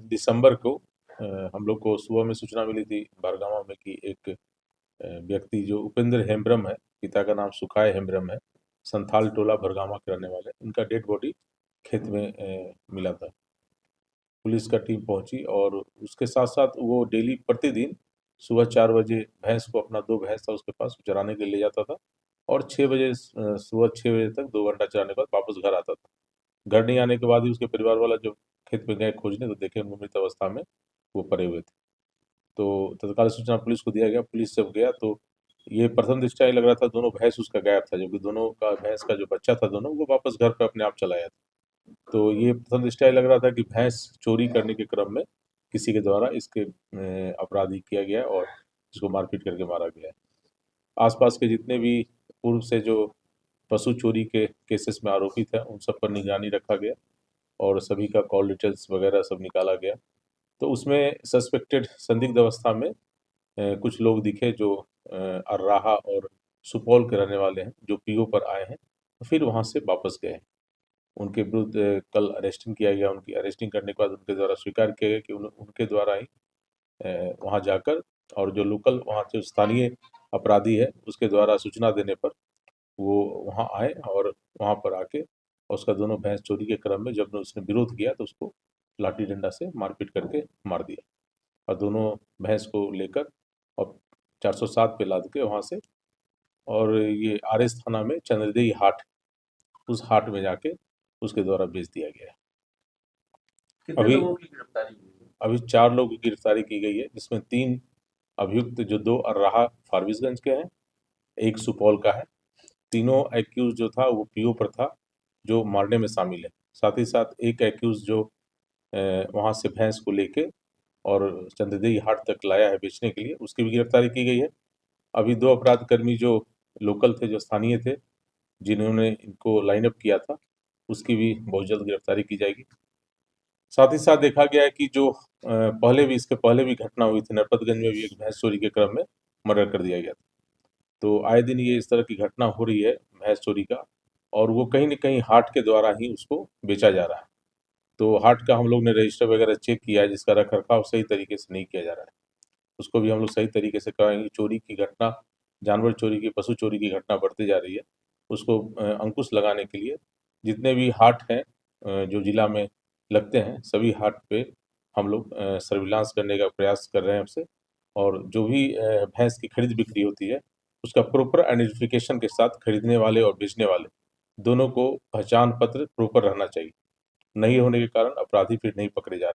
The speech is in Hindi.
दिसंबर को हम लोग को सुबह में सूचना मिली थी भरगामा में कि एक व्यक्ति जो उपेंद्र हेम्ब्रम है, पिता का नाम सुखाय हेम्ब्रम है, संथाल टोला भरगामा के रहने वाले, इनका डेड बॉडी खेत में मिला था। पुलिस का टीम पहुंची और उसके साथ साथ वो डेली प्रतिदिन सुबह 4 बजे भैंस को, अपना 2 भैंस था उसके पास, चराने के लिए ले जाता था और 6 बजे सुबह 6 बजे तक 2 घंटा चराने के बाद वापस घर आता था। घर नहीं आने के बाद ही उसके परिवार वाला जब खेत में गए खोजने तो देखे वो मृत अवस्था में वो पड़े हुए थे। तो तत्काल सूचना पुलिस को दिया गया। पुलिस जब गया तो ये प्रथम दृष्टया ये लग रहा था दोनों भैंस उसका गायब था, जबकि दोनों का भैंस का जो बच्चा था दोनों वो वापस घर पे अपने आप चला आया था। तो ये प्रथम दृष्टया ये लग रहा था कि भैंस चोरी करने के क्रम में किसी के द्वारा इसके अपराधी किया गया और इसको मारपीट करके मारा गया है। आसपास के जितने भी पूर्व से जो पशु चोरी के केसेस में आरोपित हैं उन सब पर निगरानी रखा गया और सभी का कॉल डिटेल्स वगैरह सब निकाला गया। तो उसमें सस्पेक्टेड संदिग्ध अवस्था में कुछ लोग दिखे जो अर्राहा और सुपौल के रहने वाले हैं, जो पीओ पर आए हैं, फिर वहाँ से वापस गए हैं। उनके विरुद्ध कल अरेस्टिंग किया गया। उनकी अरेस्टिंग करने के बाद उनके द्वारा स्वीकार किया गया कि उनके द्वारा ही वहाँ जाकर और जो लोकल वहाँ जो स्थानीय अपराधी है उसके द्वारा सूचना देने पर वो वहाँ आए और वहाँ पर आके और उसका दोनों भैंस चोरी के क्रम में जब उसने विरोध किया तो उसको लाठी डंडा से मारपीट करके मार दिया और दोनों भैंस को लेकर और 407 पे लाद के वहाँ से और ये आरएस थाना में चंद्रदेई हाट, उस हाट में जाके उसके द्वारा बेच दिया गया है। कितने अभी लोगों की गिरफ्तारी हुई है? अभी 4 लोगों की गिरफ्तारी की गई है, जिसमें 3 अभियुक्त जो 2 अर्राहा फारबिसगंज के हैं, 1 सुपौल का है। तीनों एक्यूज जो था वो पीओ पर था जो मारने में शामिल है। साथ ही साथ एक एक्यूज जो वहाँ से भैंस को लेके और चंद्रदेई हाट तक लाया है बेचने के लिए, उसकी भी गिरफ्तारी की गई है। अभी 2 अपराध कर्मी जो लोकल थे, जो स्थानीय थे, जिन्होंने इनको लाइन अप किया था, उसकी भी बहुत जल्द गिरफ्तारी की जाएगी। साथ ही साथ देखा गया है कि जो इसके पहले भी घटना हुई थी, नरपतगंज में भी एक भैंस चोरी के क्रम में मर्डर कर दिया गया था। तो आए दिन ये इस तरह की घटना हो रही है भैंस चोरी का, और वो कहीं न कहीं हाट के द्वारा ही उसको बेचा जा रहा है। तो हाट का हम लोग ने रजिस्टर वगैरह चेक किया है, जिसका रख-रखाव सही तरीके से नहीं किया जा रहा है। उसको भी हम लोग सही तरीके से कराएँगे। चोरी की घटना, जानवर चोरी की, पशु चोरी की घटना बढ़ती जा रही है। उसको अंकुश लगाने के लिए जितने भी हाट हैं जो जिला में लगते हैं, सभी हाट पे हम लोग सर्विलांस करने का प्रयास कर रहे हैं अब से, और जो भी भैंस की खरीद-बिक्री होती है, उसका प्रॉपर आइडेंटिफिकेशन के साथ खरीदने वाले और बेचने वाले, दोनों को पहचान पत्र प्रॉपर रहना चाहिए। नहीं होने के कारण अपराधी फिर नहीं पकड़े जा